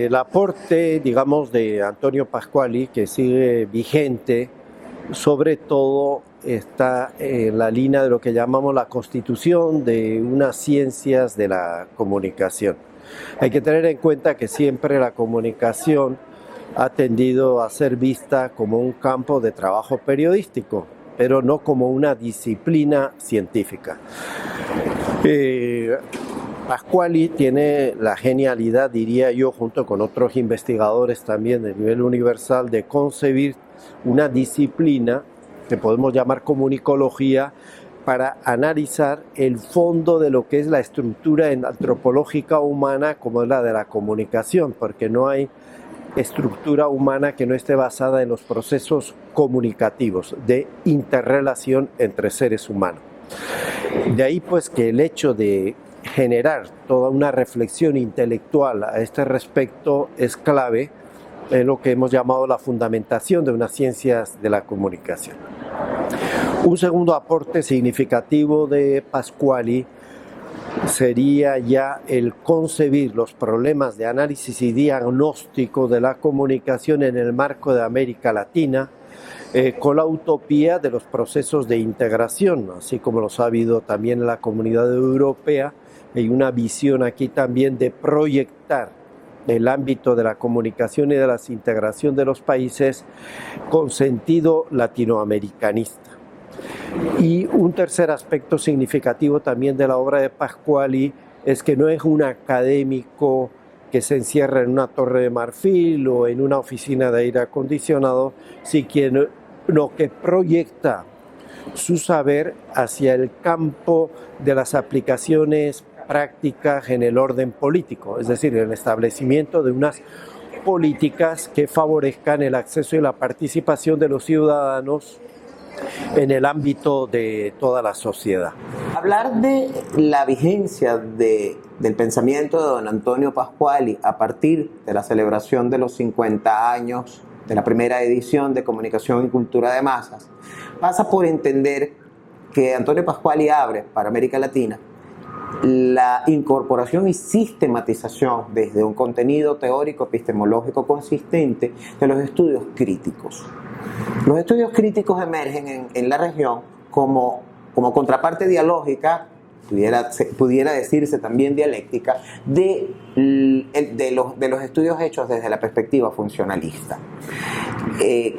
El aporte, digamos, de Antonio Pasquali, que sigue vigente, sobre todo está en la línea de lo que llamamos la constitución de unas ciencias de la comunicación. Hay que tener en cuenta que siempre la comunicación ha tendido a ser vista como un campo de trabajo periodístico, pero no como una disciplina científica. Pasquali tiene la genialidad, diría yo, junto con otros investigadores también de nivel universal, de concebir una disciplina que podemos llamar comunicología para analizar el fondo de lo que es la estructura antropológica humana como es la de la comunicación, porque no hay estructura humana que no esté basada en los procesos comunicativos de interrelación entre seres humanos. De ahí pues que el hecho de generar toda una reflexión intelectual a este respecto es clave en lo que hemos llamado la fundamentación de unas ciencias de la comunicación. Un segundo aporte significativo de Pasquali sería ya el concebir los problemas de análisis y diagnóstico de la comunicación en el marco de América Latina, con la utopía de los procesos de integración, así como los ha habido también en la comunidad europea. Hay una visión aquí también de proyectar el ámbito de la comunicación y de la integración de los países con sentido latinoamericanista. Y un tercer aspecto significativo también de la obra de Pasquali es que no es un académico que se encierra en una torre de marfil o en una oficina de aire acondicionado, sino que proyecta su saber hacia el campo de las aplicaciones prácticas en el orden político, es decir, el establecimiento de unas políticas que favorezcan el acceso y la participación de los ciudadanos en el ámbito de toda la sociedad. Hablar de la vigencia del pensamiento de don Antonio Pasquali a partir de la celebración de los 50 años de la primera edición de Comunicación y Cultura de Masas pasa por entender que Antonio Pasquali abre para América Latina la incorporación y sistematización desde un contenido teórico epistemológico consistente de los estudios críticos. Los estudios críticos emergen en la región como contraparte dialógica, pudiera decirse también dialéctica, de los estudios hechos desde la perspectiva funcionalista.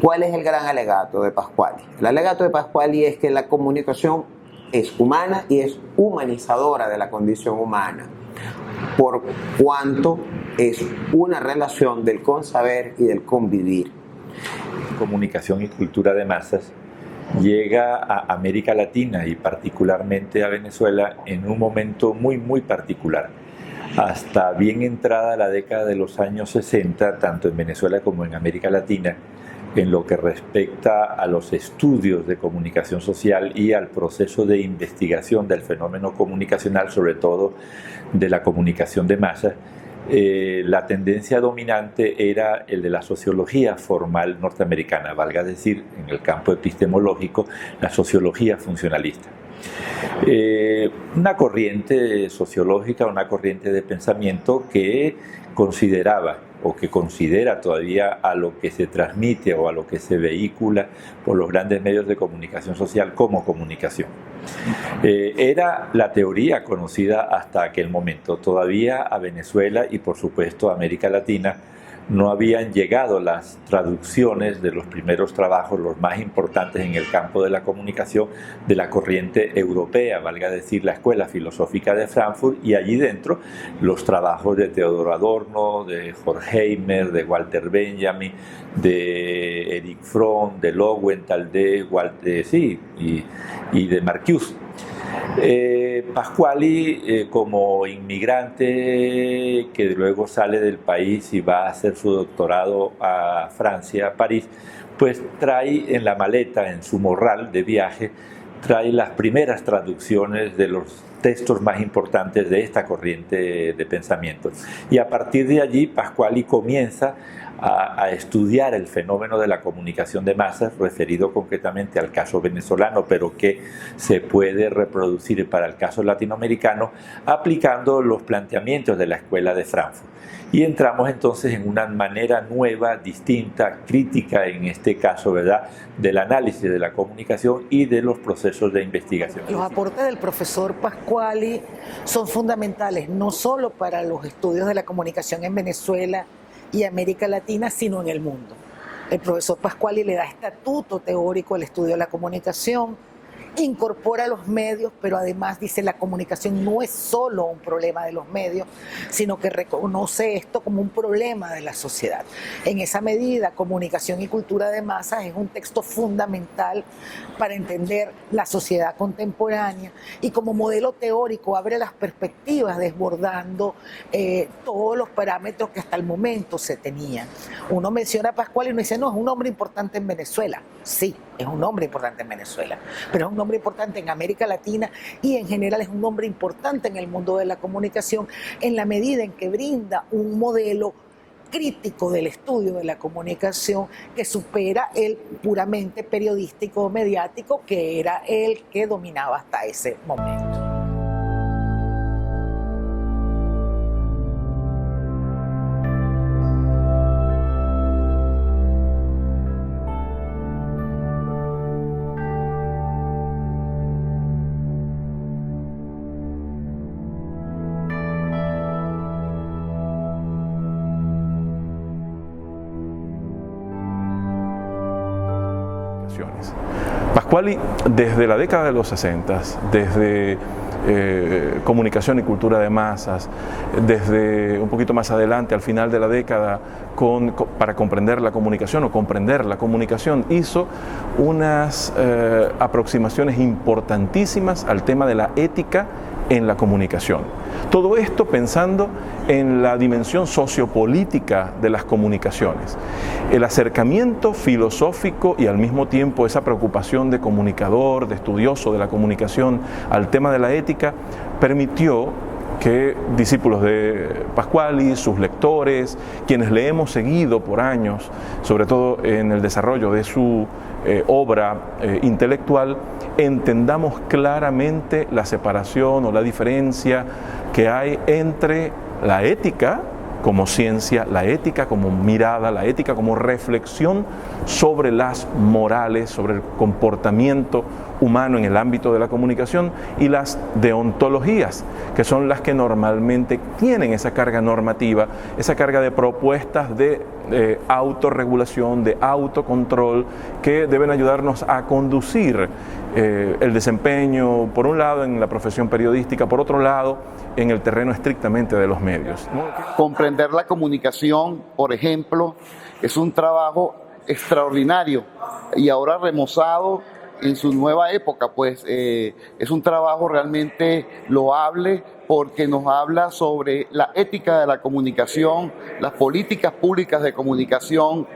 ¿Cuál es el gran alegato de Pasquali? El alegato de Pasquali es que la comunicación es humana y es humanizadora de la condición humana, por cuanto es una relación del consaber y del convivir. Comunicación y cultura de masas llega a América Latina y particularmente a Venezuela en un momento muy particular. Hasta bien entrada la década de los años 60, tanto en Venezuela como en América Latina, en lo que respecta a los estudios de comunicación social y al proceso de investigación del fenómeno comunicacional, sobre todo de la comunicación de masas, la tendencia dominante era el de la sociología formal norteamericana, valga decir, en el campo epistemológico, la sociología funcionalista. Una corriente sociológica, una corriente de pensamiento que consideraba o que considera todavía a lo que se transmite o a lo que se vehicula por los grandes medios de comunicación social como comunicación. Era la teoría conocida hasta aquel momento. Todavía a Venezuela y por supuesto a América Latina no habían llegado las traducciones de los primeros trabajos, los más importantes en el campo de la comunicación, de la corriente europea, valga decir la Escuela Filosófica de Frankfurt, y allí dentro los trabajos de Teodoro Adorno, de Horkheimer, de Walter Benjamin, de Erich Fromm, de Lowenthal, de y de Marcuse. Pasquali, como inmigrante que luego sale del país y va a hacer su doctorado a Francia, a París, pues trae en la maleta, en su morral de viaje, trae las primeras traducciones de los textos más importantes de esta corriente de pensamiento. Y a partir de allí, Pasquali comienza a estudiar el fenómeno de la comunicación de masas, referido concretamente al caso venezolano, pero que se puede reproducir para el caso latinoamericano, aplicando los planteamientos de la Escuela de Frankfurt. Y entramos entonces en una manera nueva, distinta, crítica en este caso, ¿verdad?, del análisis de la comunicación y de los procesos de investigación. Los aportes del profesor Pasquali son fundamentales, no solo para los estudios de la comunicación en Venezuela y América Latina, sino en el mundo. El profesor Pasquali le da estatuto teórico al estudio de la comunicación, incorpora los medios, pero además dice la comunicación no es solo un problema de los medios, sino que reconoce esto como un problema de la sociedad. En esa medida, Comunicación y Cultura de Masas es un texto fundamental para entender la sociedad contemporánea y como modelo teórico abre las perspectivas desbordando todos los parámetros que hasta el momento se tenían. Uno menciona a Pasquali y uno dice, no, es un hombre importante en Venezuela. Sí, es un hombre importante en Venezuela, pero es un hombre importante en América Latina y en general es un hombre importante en el mundo de la comunicación en la medida en que brinda un modelo crítico del estudio de la comunicación que supera el puramente periodístico o mediático que era el que dominaba hasta ese momento. Pasquali, desde la década de los 60, desde Comunicación y Cultura de Masas, desde un poquito más adelante, al final de la década, para comprender la comunicación o comprender la comunicación, hizo unas aproximaciones importantísimas al tema de la ética en la comunicación. Todo esto pensando en la dimensión sociopolítica de las comunicaciones. El acercamiento filosófico y al mismo tiempo esa preocupación de comunicador, de estudioso de la comunicación al tema de la ética, permitió que discípulos de Pasquali, sus lectores, quienes le hemos seguido por años, sobre todo en el desarrollo de su obra intelectual, entendamos claramente la separación o la diferencia que hay entre la ética como ciencia, la ética como mirada, la ética como reflexión sobre las morales, sobre el comportamiento humano en el ámbito de la comunicación, y las deontologías, que son las que normalmente tienen esa carga normativa, esa carga de propuestas de autorregulación, de autocontrol, que deben ayudarnos a conducir el desempeño, por un lado, en la profesión periodística, por otro lado, en el terreno estrictamente de los medios. Comprender la comunicación, por ejemplo, es un trabajo extraordinario y ahora remozado en su nueva época, pues es un trabajo realmente loable porque nos habla sobre la ética de la comunicación, las políticas públicas de comunicación,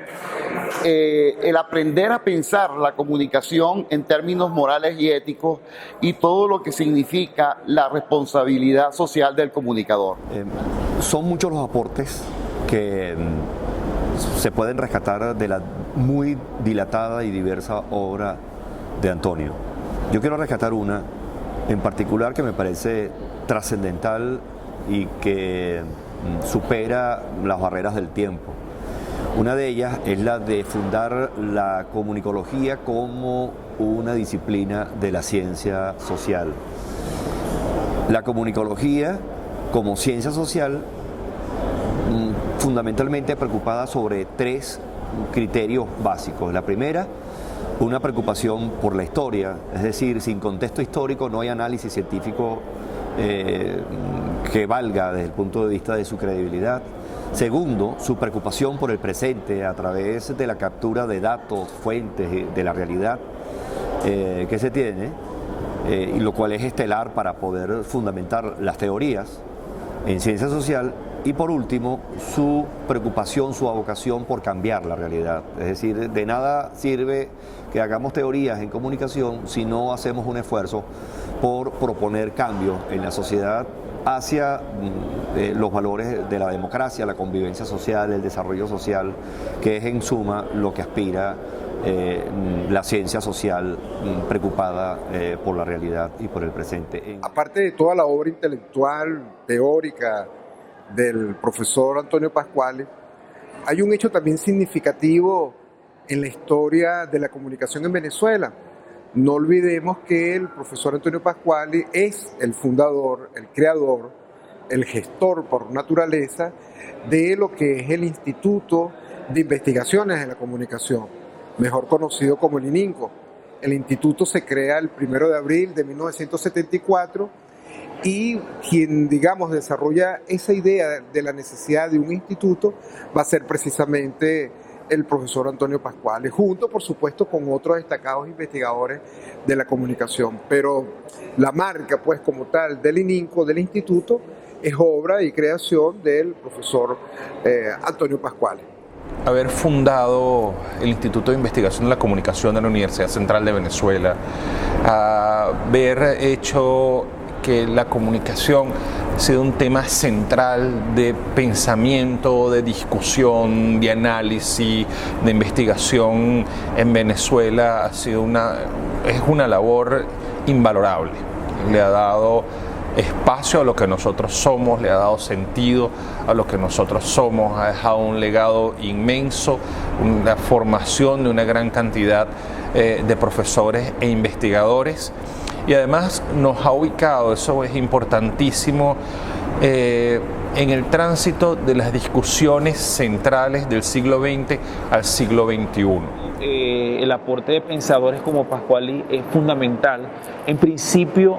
el aprender a pensar la comunicación en términos morales y éticos y todo lo que significa la responsabilidad social del comunicador. Son muchos los aportes que se pueden rescatar de la muy dilatada y diversa obra de Antonio. Yo quiero rescatar una en particular que me parece trascendental y que supera las barreras del tiempo. Una de ellas es la de fundar la comunicología como una disciplina de la ciencia social. La comunicología como ciencia social fundamentalmente preocupada sobre tres criterios básicos. La primera, una preocupación por la historia, es decir, sin contexto histórico no hay análisis científico que valga desde el punto de vista de su credibilidad. Segundo, su preocupación por el presente a través de la captura de datos, fuentes de la realidad que se tiene, y lo cual es estelar para poder fundamentar las teorías en ciencia social. Y por último, su preocupación, su abocación por cambiar la realidad. Es decir, de nada sirve que hagamos teorías en comunicación si no hacemos un esfuerzo por proponer cambios en la sociedad hacia los valores de la democracia, la convivencia social, el desarrollo social, que es en suma lo que aspira la ciencia social preocupada por la realidad y por el presente. Aparte de toda la obra intelectual, teórica del profesor Antonio Pasquali, hay un hecho también significativo en la historia de la comunicación en Venezuela. No olvidemos que el profesor Antonio Pasquali es el fundador, el creador, el gestor por naturaleza de lo que es el Instituto de Investigaciones de la Comunicación, mejor conocido como el ININCO. El instituto se crea el 1 de abril de 1974 y quien, digamos, desarrolla esa idea de la necesidad de un instituto va a ser precisamente el profesor Antonio Pasquali, junto, por supuesto, con otros destacados investigadores de la comunicación. Pero la marca, pues, como tal, del ININCO, del instituto, es obra y creación del profesor Antonio Pasquali. Haber fundado el Instituto de Investigación de la Comunicación de la Universidad Central de Venezuela, haber hecho que la comunicación ha sido un tema central de pensamiento, de discusión, de análisis, de investigación en Venezuela, es una labor invalorable. Le ha dado espacio a lo que nosotros somos, le ha dado sentido a lo que nosotros somos, ha dejado un legado inmenso, una formación de una gran cantidad de profesores e investigadores, y además nos ha ubicado, eso es importantísimo, en el tránsito de las discusiones centrales del siglo XX al siglo XXI. El aporte de pensadores como Pasquali es fundamental, en principio,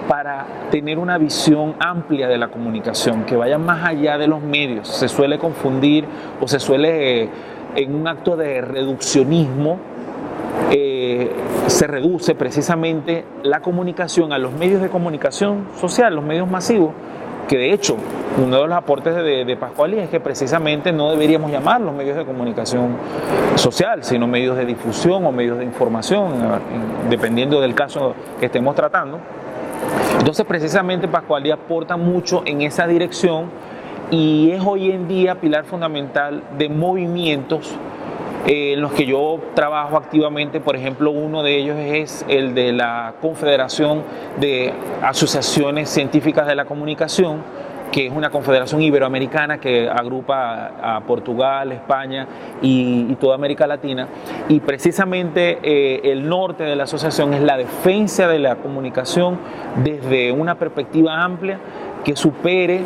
para tener una visión amplia de la comunicación, que vaya más allá de los medios. Se suele confundir o se suele, en un acto de reduccionismo, se reduce precisamente la comunicación a los medios de comunicación social, los medios masivos, que de hecho uno de los aportes de Pasquali es que precisamente no deberíamos llamar los medios de comunicación social, sino medios de difusión o medios de información, dependiendo del caso que estemos tratando. Entonces precisamente Pasquali aporta mucho en esa dirección y es hoy en día pilar fundamental de movimientos en los que yo trabajo activamente. Por ejemplo, uno de ellos es el de la Confederación de Asociaciones Científicas de la Comunicación, que es una confederación iberoamericana que agrupa a Portugal, España y toda América Latina. Y precisamente el norte de la asociación es la defensa de la comunicación desde una perspectiva amplia que supere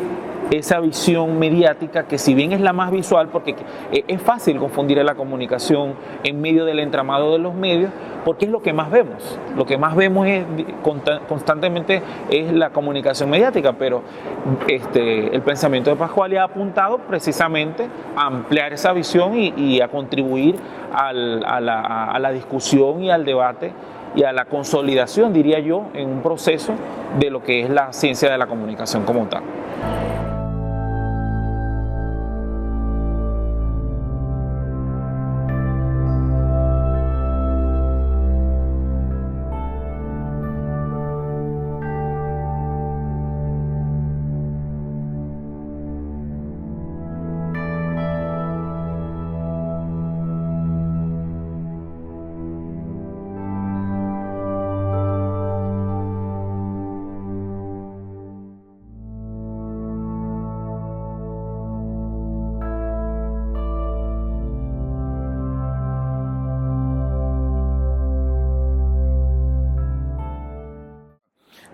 esa visión mediática, que si bien es la más visual, porque es fácil confundir la comunicación en medio del entramado de los medios, porque es lo que más vemos. Lo que más vemos constantemente es la comunicación mediática, pero el pensamiento de Pasquali ha apuntado precisamente a ampliar esa visión y a contribuir a la discusión y al debate y a la consolidación, diría yo, en un proceso de lo que es la ciencia de la comunicación como tal.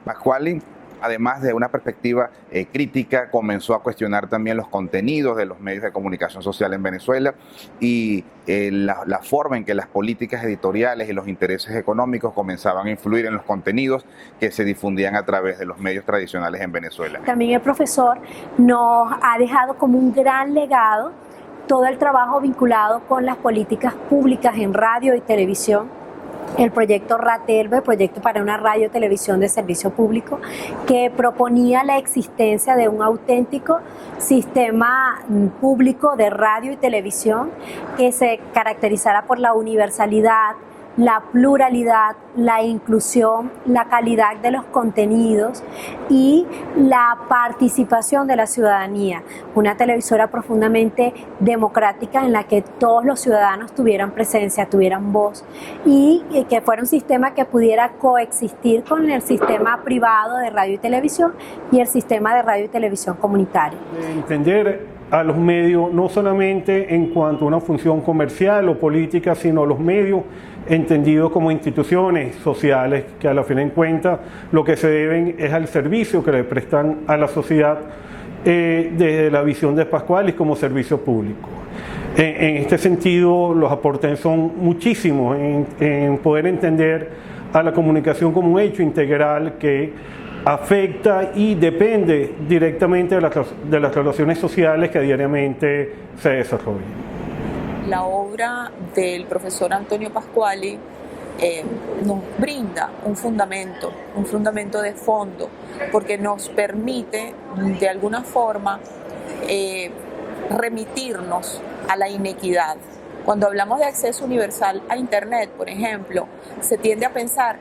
Pasquali, además de una perspectiva crítica, comenzó a cuestionar también los contenidos de los medios de comunicación social en Venezuela y la forma en que las políticas editoriales y los intereses económicos comenzaban a influir en los contenidos que se difundían a través de los medios tradicionales en Venezuela. También el profesor nos ha dejado como un gran legado todo el trabajo vinculado con las políticas públicas en radio y televisión. El proyecto RATELVE, proyecto para una radio y televisión de servicio público, que proponía la existencia de un auténtico sistema público de radio y televisión que se caracterizara por la universalidad, la pluralidad, la inclusión, la calidad de los contenidos y la participación de la ciudadanía. Una televisora profundamente democrática en la que todos los ciudadanos tuvieran presencia, tuvieran voz y que fuera un sistema que pudiera coexistir con el sistema privado de radio y televisión y el sistema de radio y televisión comunitario. Entender a los medios no solamente en cuanto a una función comercial o política, sino los medios entendidos como instituciones sociales que a la fin de cuentas lo que se deben es al servicio que le prestan a la sociedad desde la visión de Pasqualis como servicio público. En este sentido, los aportes son muchísimos en poder entender a la comunicación como un hecho integral que afecta y depende directamente de las relaciones sociales que diariamente se desarrollan. La obra del profesor Antonio Pasquali nos brinda un fundamento de fondo, porque nos permite de alguna forma remitirnos a la inequidad. Cuando hablamos de acceso universal a Internet, por ejemplo, se tiende a pensar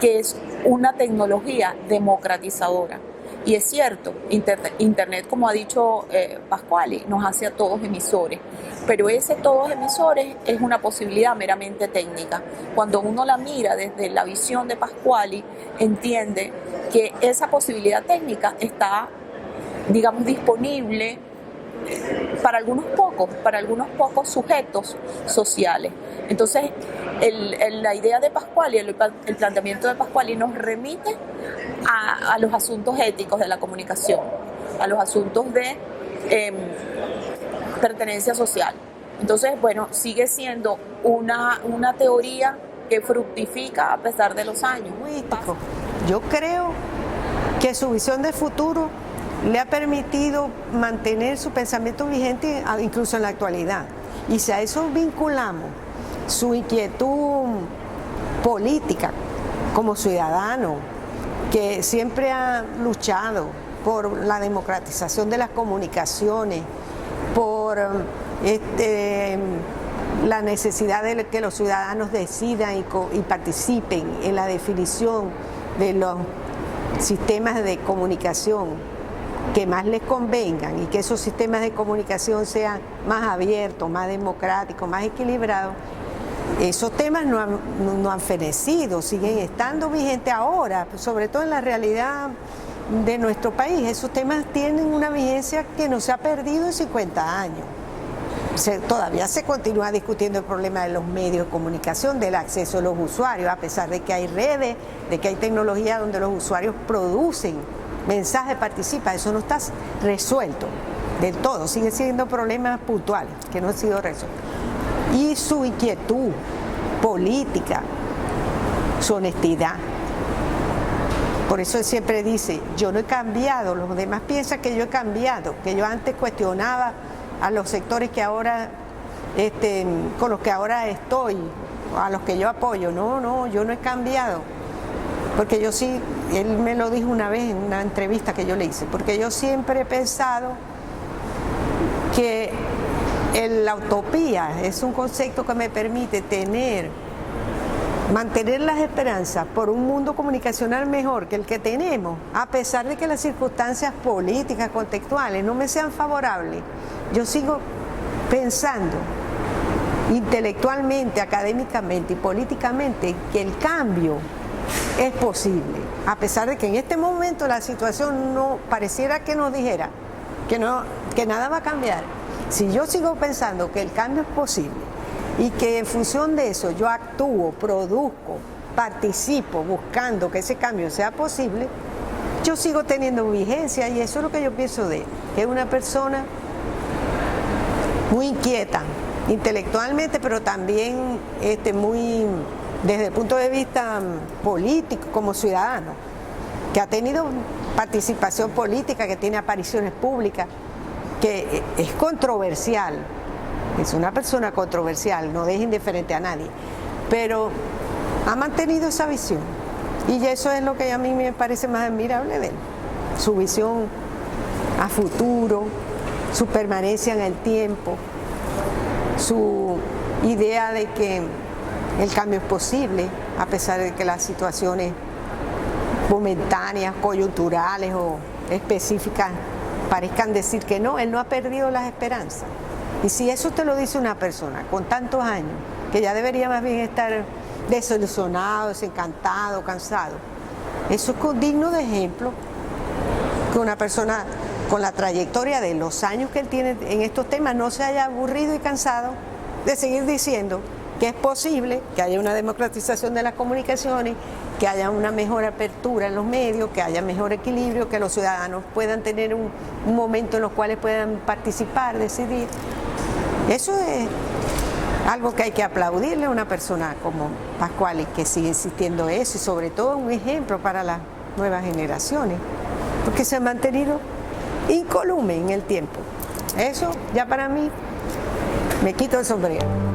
que es una tecnología democratizadora. Y es cierto, Internet, como ha dicho Pasquali, nos hace a todos emisores, pero ese todos emisores es una posibilidad meramente técnica. Cuando uno la mira desde la visión de Pasquali, entiende que esa posibilidad técnica está, digamos, disponible para algunos pocos sujetos sociales. Entonces, la idea de Pasquali, el planteamiento de Pasquali nos remite a los asuntos éticos de la comunicación, a los asuntos de pertenencia social. Entonces, bueno, sigue siendo una teoría que fructifica a pesar de los años. Yo creo que su visión de futuro le ha permitido mantener su pensamiento vigente incluso en la actualidad. Y si a eso vinculamos su inquietud política como ciudadano, que siempre ha luchado por la democratización de las comunicaciones, por la necesidad de que los ciudadanos decidan y participen en la definición de los sistemas de comunicación que más les convengan y que esos sistemas de comunicación sean más abiertos, más democráticos, más equilibrados. Esos temas no han fenecido, siguen estando vigentes ahora, sobre todo en la realidad de nuestro país. Esos temas tienen una vigencia que no se ha perdido en 50 años. Todavía se continúa discutiendo el problema de los medios de comunicación, del acceso de los usuarios, a pesar de que hay redes, de que hay tecnología donde los usuarios producen mensajes, participan. Eso no está resuelto del todo, sigue siendo problemas puntuales que no han sido resueltos. Y su inquietud política, su honestidad. Por eso él siempre dice, yo no he cambiado, los demás piensan que yo he cambiado, que yo antes cuestionaba a los sectores que ahora, con los que ahora estoy, a los que yo apoyo. No, yo no he cambiado. Porque yo sí, él me lo dijo una vez en una entrevista que yo le hice, porque yo siempre he pensado que la utopía es un concepto que me permite mantener las esperanzas por un mundo comunicacional mejor que el que tenemos, a pesar de que las circunstancias políticas, contextuales no me sean favorables. Yo sigo pensando intelectualmente, académicamente y políticamente que el cambio es posible, a pesar de que en este momento la situación no pareciera que nos dijera que nada va a cambiar. Si yo sigo pensando que el cambio es posible y que en función de eso yo actúo, produzco, participo buscando que ese cambio sea posible, yo sigo teniendo vigencia y eso es lo que yo pienso de él, que es una persona muy inquieta intelectualmente, pero también muy desde el punto de vista político, como ciudadano, que ha tenido participación política, que tiene apariciones públicas, que es controversial, es una persona controversial, no deja indiferente a nadie, pero ha mantenido esa visión y eso es lo que a mí me parece más admirable de él, su visión a futuro, su permanencia en el tiempo, su idea de que el cambio es posible, a pesar de que las situaciones momentáneas, coyunturales o específicas parezcan decir que no, él no ha perdido las esperanzas. Y si eso te lo dice una persona con tantos años, que ya debería más bien estar desilusionado, desencantado, cansado, eso es digno de ejemplo, que una persona con la trayectoria de los años que él tiene en estos temas no se haya aburrido y cansado de seguir diciendo que es posible que haya una democratización de las comunicaciones, que haya una mejor apertura en los medios, que haya mejor equilibrio, que los ciudadanos puedan tener un momento en los cuales puedan participar, decidir. Eso es algo que hay que aplaudirle a una persona como Pasquali, que sigue insistiendo eso, y sobre todo un ejemplo para las nuevas generaciones, porque se ha mantenido incolume en el tiempo. Eso ya para mí me quito el sombrero.